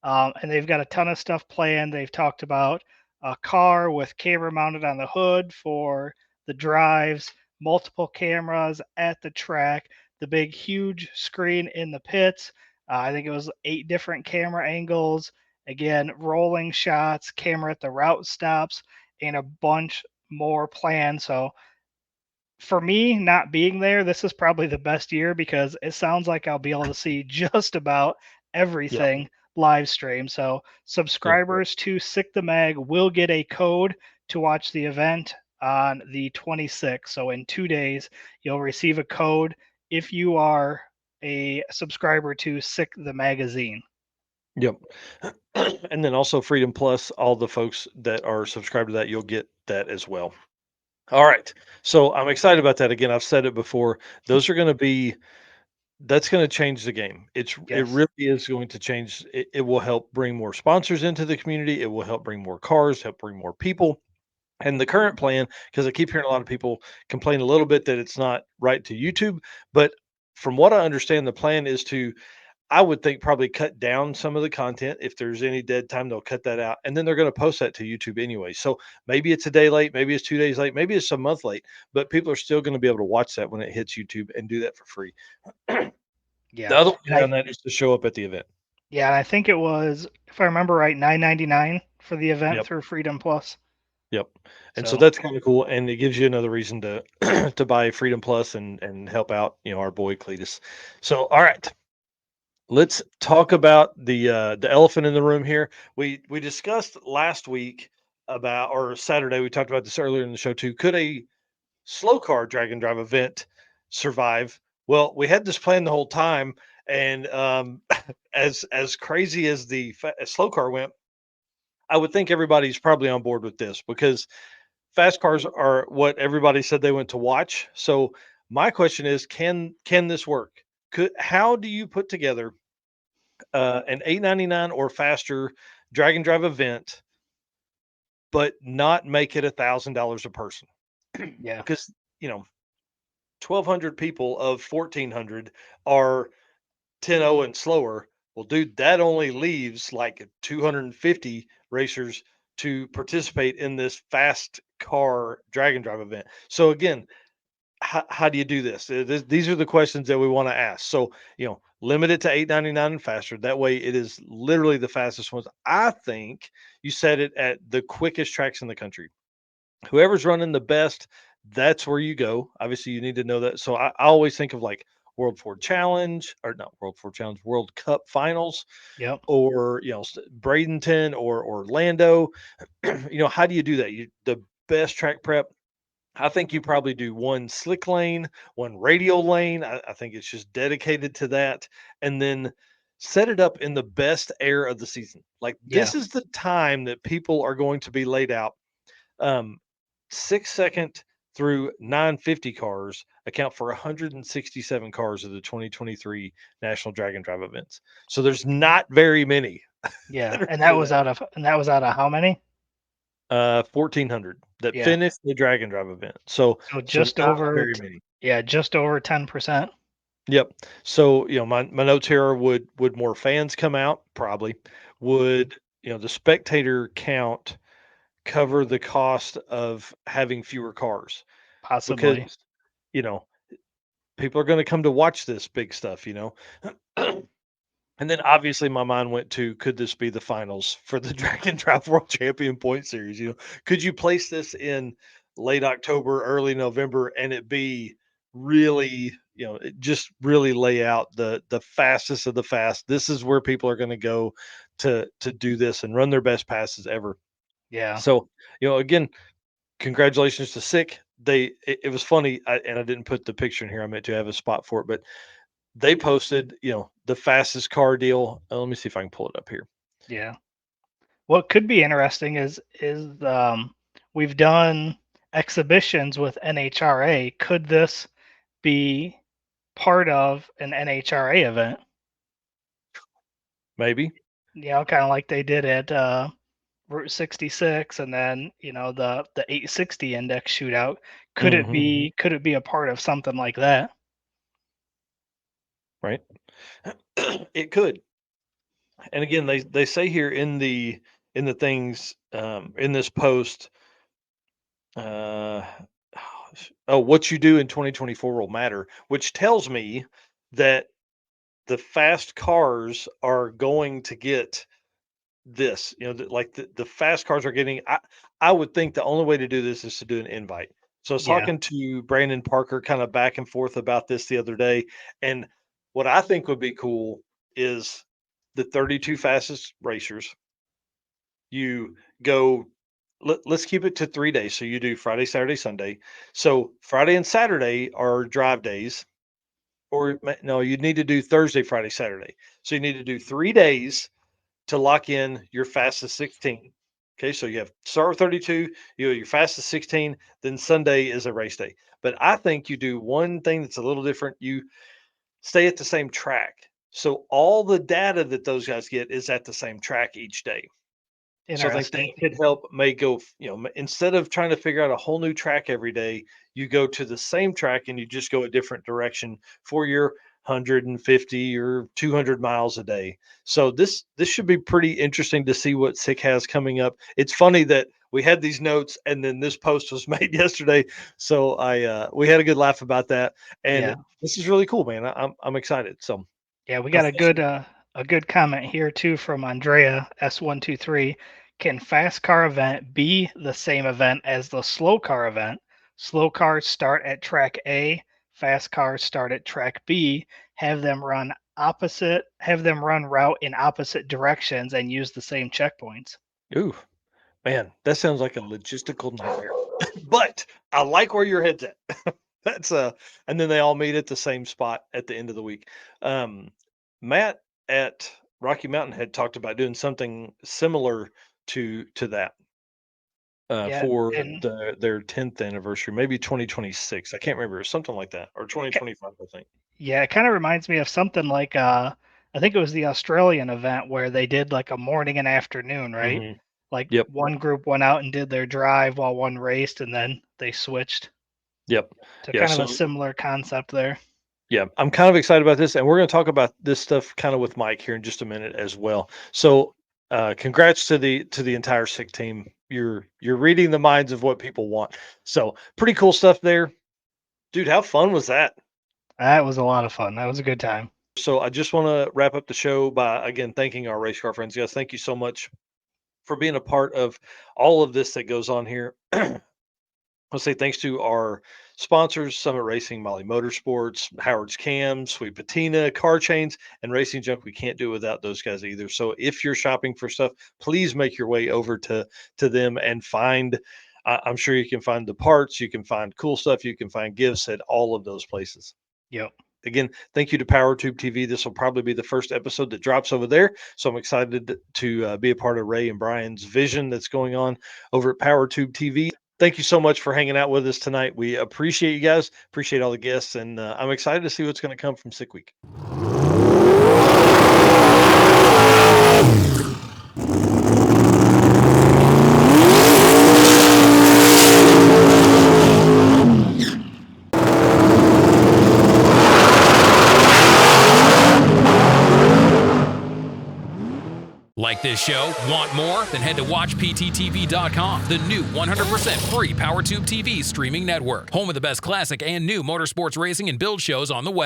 and they've got a ton of stuff planned. They've talked about a car with camera mounted on the hood for the drives, multiple cameras at the track, the big huge screen in the pits. I think it was 8 different camera angles. Again, rolling shots, camera at the route stops, and a bunch more planned. So for me, not being there, this is probably the best year because it sounds like I'll be able to see just about
Yep.
everything live stream. So
Yep.
subscribers to Sick the Mag will get a code to watch the event on the 26th. So in 2 days, you'll receive a code if you are a subscriber to Sick the Magazine.
Yep. And then also Freedom Plus, all the folks that are subscribed to that, you'll get that as well. All right. So I'm excited about that. Again, I've said it before. Those are going to be That's going to change the game. It
Yes.
really is going to change. It will help bring more sponsors into the community. It will help bring more cars, help bring more people. And the current plan, because I keep hearing a lot of people complain a little bit that it's not right to YouTube, but from what I understand, the plan is to, I would think, probably cut down some of the content. If there's any dead time, they'll cut that out. And then they're going to post that to YouTube anyway. So maybe it's a day late, maybe it's 2 days late, maybe it's a month late, but people are still going to be able to watch that when it hits YouTube and do that for free. The
Yeah.
other way
And
around that is to show up at the event.
I think it was, if I remember right, $9.99 for the event
Yep.
through Freedom Plus.
Yep. And so
So
that's kind of cool. And it gives you another reason to to buy Freedom Plus and help out, our boy Cletus. So all right. Let's talk about the elephant in the room here. We discussed last week about, or Saturday, we talked about this earlier in the show too. Could a slow car drag and drive event survive? Well, we had this plan the whole time, and as crazy as the slow car went, I would think everybody's probably on board with this because fast cars are what everybody said they went to watch. So my question is, can this work? How do you put together an 899 or faster drag and drive event, but not make it $1,000 a person?
Yeah.
Because you know 1,200 people of 1,400 are 10-0 and slower. Well, dude, that only leaves like 250 racers to participate in this fast car drag and drive event. So again, how do you do this? These are the questions that we want to ask. So, limit it to 899 and faster. That way it is literally the fastest ones. I think you set it at the quickest tracks in the country. Whoever's running the best, that's where you go. Obviously, you need to know that. So I always think of like World Ford Challenge, or not World Ford Challenge, World Cup Finals,
Yep.
or Bradenton or Orlando. How do you do that? The best track prep. I think you probably do one slick lane, one radial lane. I think it's just dedicated to that, and then set it up in the best air of the season. Like
Yeah.
this is the time that people are going to be laid out. um, 6 second through 950 cars account for 167 cars of the 2023 National Drag and Drive events. So there's not very many
Yeah.
that are
And that
doing
was
that.
out of how many?
1,400 that
Yeah.
finished the Drag and Drive event. So
So
so
just
not
over
very many.
yeah, just over 10%.
Yep. So my notes here are, would more fans come out? Probably. Would the spectator count cover the cost of having fewer cars? Because
Possibly.
you know people are going to come to watch this big stuff. And then obviously my mind went to, could this be the finals for the Dragon Drive World Champion Point Series? Could you place this in late October, early November, and it be really, it just really lay out the fastest of the fast. This is where people are going to go to do this and run their best passes ever.
Yeah.
So, again, congratulations to Sick. It was funny, and I didn't put the picture in here. I meant to have a spot for it, but they posted, the fastest car deal. Let me see if I can pull it up here.
Yeah. What could be interesting is we've done exhibitions with NHRA. Could this be part of an NHRA event?
Maybe.
Kind of like they did at Route 66, and then the 860 index shootout. Could it
Hmm.
be a part of something like that?
Right. It could. And again, they say here in the things in this post, uh, oh, what you do in 2024 will matter, which tells me that the fast cars are going to get this, like the fast cars are getting. I would think the only way to do this is to do an invite. So I was
Yeah.
talking to Brandon Parker kind of back and forth about this the other day, and what I think would be cool is the 32 fastest racers. You go. Let's keep it to 3 days. So you do Friday, Saturday, Sunday. So Friday and Saturday are drive days, or no, you need to do Thursday, Friday, Saturday. So you need to do 3 days to lock in your fastest 16. Okay, so you have start with 32, you have your fastest 16, then Sunday is a race day. But I think you do one thing that's a little different. You stay at the same track. So all the data that those guys get is at the same track each day. So I think that
Interesting.
could help may go, instead of trying to figure out a whole new track every day, you go to the same track and you just go a different direction for your 150 or 200 miles a day. So this should be pretty interesting to see what Sick has coming up. It's funny that we had these notes and then this post was made yesterday. So we had a good laugh about that. And
Yeah.
this is really cool, man. I'm excited. So
Yeah, we got
officially,
a good comment here too from Andrea S123. Can fast car event be the same event as the slow car event? Slow cars start at track A, fast cars start at track B, have them run route in opposite directions and use the same checkpoints.
ooh, man, that sounds like a logistical nightmare. But I like where your head's at. That's and then they all meet at the same spot at the end of the week. Matt at Rocky Mountain had talked about doing something similar to that
Yeah,
for
and
their 10th anniversary, maybe 2026. I can't remember, something like that, or 2025, I think.
yeah, it kind of reminds me of something like I think it was the Australian event where they did like a morning and afternoon, right?
Hmm.
Like
Yep.
one group went out and did their drive while one raced, and then they switched.
Yep.
So
Yeah.
kind of a
So
similar concept there.
yeah, I'm kind of excited about this, and we're going to talk about this stuff kind of with Mike here in just a minute as well. So, congrats to the entire SICK team. You're reading the minds of what people want. So, pretty cool stuff there, dude. How fun was that?
That was a lot of fun. That was a good time.
So, I just want to wrap up the show by again thanking our race car friends, guys. Thank you so much for being a part of all of this that goes on here. I'll say thanks to our sponsors, Summit Racing, Molly Motorsports, Howard's Cam, Sweet Patina, Car Chains, and Racing Junk. We can't do it without those guys either. So if you're shopping for stuff, please make your way over to them and find. I'm sure you can find the parts, you can find cool stuff, you can find gifts at all of those places.
Yep.
Again, thank you to PowerTube TV. This will probably be the first episode that drops over there. So I'm excited to be a part of Ray and Brian's vision that's going on over at PowerTube TV. Thank you so much for hanging out with us tonight. We appreciate you guys, appreciate all the guests, and I'm excited to see what's going to come from Sick Week.
Like this show? Want more? Then head to WatchPTTV.com, the new 100% free PowerTube TV streaming network. Home of the best classic and new motorsports racing and build shows on the web.